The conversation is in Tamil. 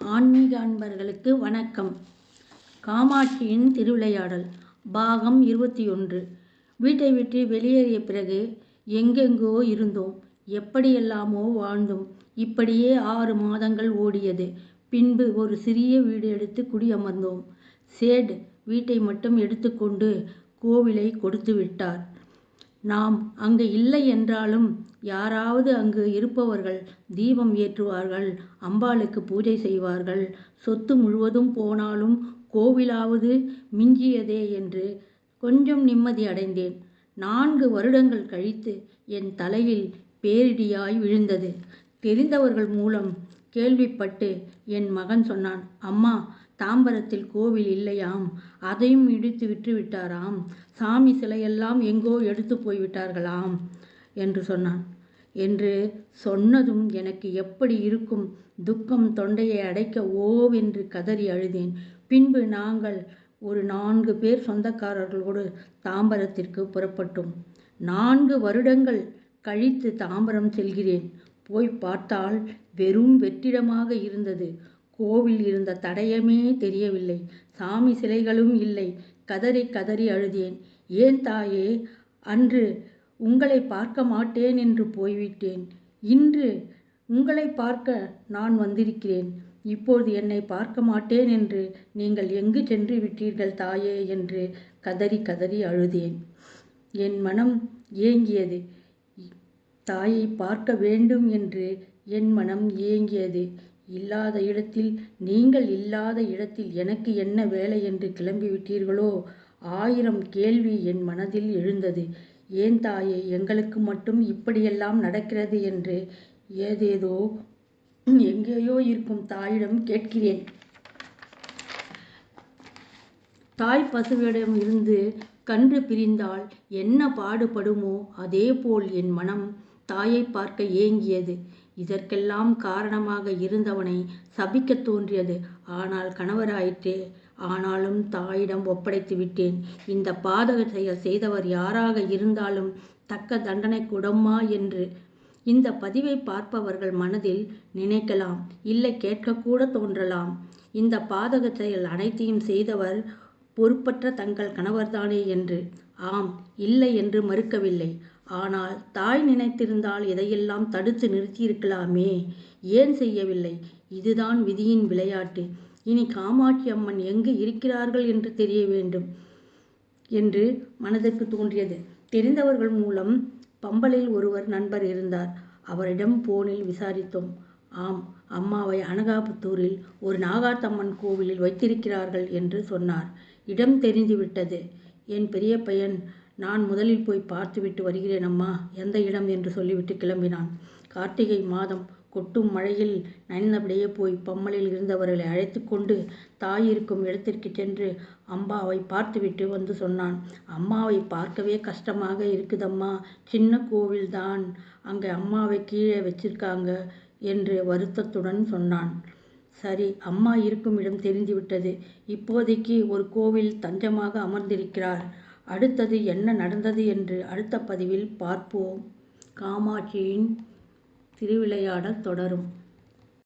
ஆன்மீக அன்பர்களுக்கு வணக்கம். காமாட்சியின் திருவிளையாடல் பாகம் 21. வீட்டை விட்டு வெளியேறிய பிறகு எங்கெங்கோ இருந்தோம், எப்படியெல்லாமோ வாழ்ந்தோம். இப்படியே 6 மாதங்கள் ஓடியது. பின்பு ஒரு சிறிய வீடு எடுத்து குடியமர்ந்தோம். சேட் வீட்டை மட்டும் எடுத்துக்கொண்டு கோவிலை கொடுத்து விட்டார். நாம் அங்கு இல்லை என்றாலும் யாராவது அங்கு இருப்பவர்கள் தீபம் ஏற்றுவார்கள், அம்பாளுக்கு பூஜை செய்வார்கள். சொத்து முழுவதும் போனாலும் கோவிலாவது மிஞ்சியதே என்று கொஞ்சம் நிம்மதி அடைந்தேன். 4 வருடங்கள் கழித்து என் தலையில் பேரிடியாய் விழுந்தது. தெரிந்தவர்கள் மூலம் கேள்விப்பட்டு என் மகன் சொன்னான், அம்மா, தாம்பரத்தில் கோவில் இல்லையாம், அதையும் இடித்து விற்று விட்டாராம், சாமி சிலையெல்லாம் எங்கோ எடுத்து போய்விட்டார்களாம் என்று சொன்னான். என்று சொன்னதும் எனக்கு எப்படி இருக்கும்? துக்கம் தொண்டையை அடைக்க ஓவென்று கதறி அழுதேன். பின்பு நாங்கள் ஒரு 4 பேர் சொந்தக்காரர்களோடு தாம்பரத்திற்கு புறப்பட்டோம். 4 வருடங்கள் கழித்து தாம்பரம் செல்கிறேன். போய் பார்த்தால் வெறும் வெற்றிடமாக இருந்தது. கோவில் இருந்த தடயமே தெரியவில்லை. சாமி சிலைகளும் இல்லை. கதறி கதறி அழுதேன். ஏன் தாயே, அன்று உங்களை பார்க்க மாட்டேன் என்று போய்விட்டேன். இன்று உங்களை பார்க்க நான் வந்திருக்கிறேன். இப்போது என்னை பார்க்க மாட்டேன் என்று நீங்கள் எங்கு சென்று விட்டீர்கள் தாயே என்று கதறி கதறி அழுதேன். என் மனம் ஏங்கியது. தாயை பார்க்க வேண்டும் என்று என் மனம் ஏங்கியது. இல்லாத இடத்தில், நீங்கள் இல்லாத இடத்தில் எனக்கு என்ன வேலை என்று கிளம்பிவிட்டீர்களோ? 1000 கேள்வி என் மனதில் எழுந்தது. ஏன் தாயே, எங்களுக்கு மட்டும் இப்படியெல்லாம் நடக்கிறது என்று ஏதேதோ எங்கேயோ இருக்கும் தாயிடம் கேட்கிறேன். தாய் பசுவிடம் இருந்து கன்று பிரிந்தால் என்ன பாடுபடுமோ அதேபோல் என் மனம் தாயை பார்க்க ஏங்கியது. இதற்கெல்லாம் காரணமாக இருந்தவனை சபிக்க தோன்றியது. ஆனால் கணவராயிற்றே. ஆனாலும் தாயிடம் ஒப்படைத்து விட்டேன். இந்த பாதக செயல் செய்தவர் யாராக இருந்தாலும் தக்க தண்டனை கொடும்மா என்று இந்த பதிவை பார்ப்பவர்கள் மனதில் நினைக்கலாம், இல்லை கேட்கக்கூட தோன்றலாம். இந்த பாதக செயல் அனைத்தையும் செய்தவர் பொறுப்பற்ற தங்கள் கணவர்தானே என்று. ஆம், இல்லை என்று மறுக்கவில்லை. ஆனால் தாய் நினைத்திருந்தால் இதையெல்லாம் தடுத்து நிறுத்தியிருக்கலாமே. ஏன் செய்யவில்லை? இதுதான் விதியின் விளையாட்டு. இனி காமாட்சி அம்மன் எங்கு இருக்கிறார்கள் என்று தெரிய வேண்டும் என்று மனதிற்கு தோன்றியது. தெரிந்தவர்கள் மூலம் பம்பலில் ஒருவர் நண்பர் இருந்தார். அவரிடம் போனில் விசாரித்தோம். ஆம், அம்மாவை அனகாபுத்தூரில் ஒரு நாகாத்தம்மன் கோவிலில் வைத்திருக்கிறார்கள் என்று சொன்னார். இடம் தெரிந்துவிட்டது. என் பெரிய பையன், நான் முதலில் போய் பார்த்துவிட்டு வருகிறேன் அம்மா, எந்த இடம் என்று சொல்லிவிட்டு கிளம்பினான். கார்த்திகை மாதம் கொட்டும் மழையில் நனைந்தபடியே போய் பம்மலில் இருந்தவர்களை அழைத்து கொண்டு தாய் இருக்கும் இடத்திற்கு சென்று அம்மாவை பார்த்துவிட்டு வந்து சொன்னான். அம்மாவை பார்க்கவே கஷ்டமாக இருக்குதம்மா, சின்ன கோவில்தான், அங்கே அம்மாவை கீழே வச்சிருக்காங்க என்று வருத்தத்துடன் சொன்னான். சரி, அம்மா இருக்கும் இடம் தெரிந்துவிட்டது. இப்போதைக்கு ஒரு கோவில் தஞ்சமாக அமர்ந்திருக்கிறார். அடுத்தது என்ன நடந்தது என்று அடுத்த பதிவில் பார்ப்போம். காமாட்சியின் திருவிளையாடல் தொடரும்.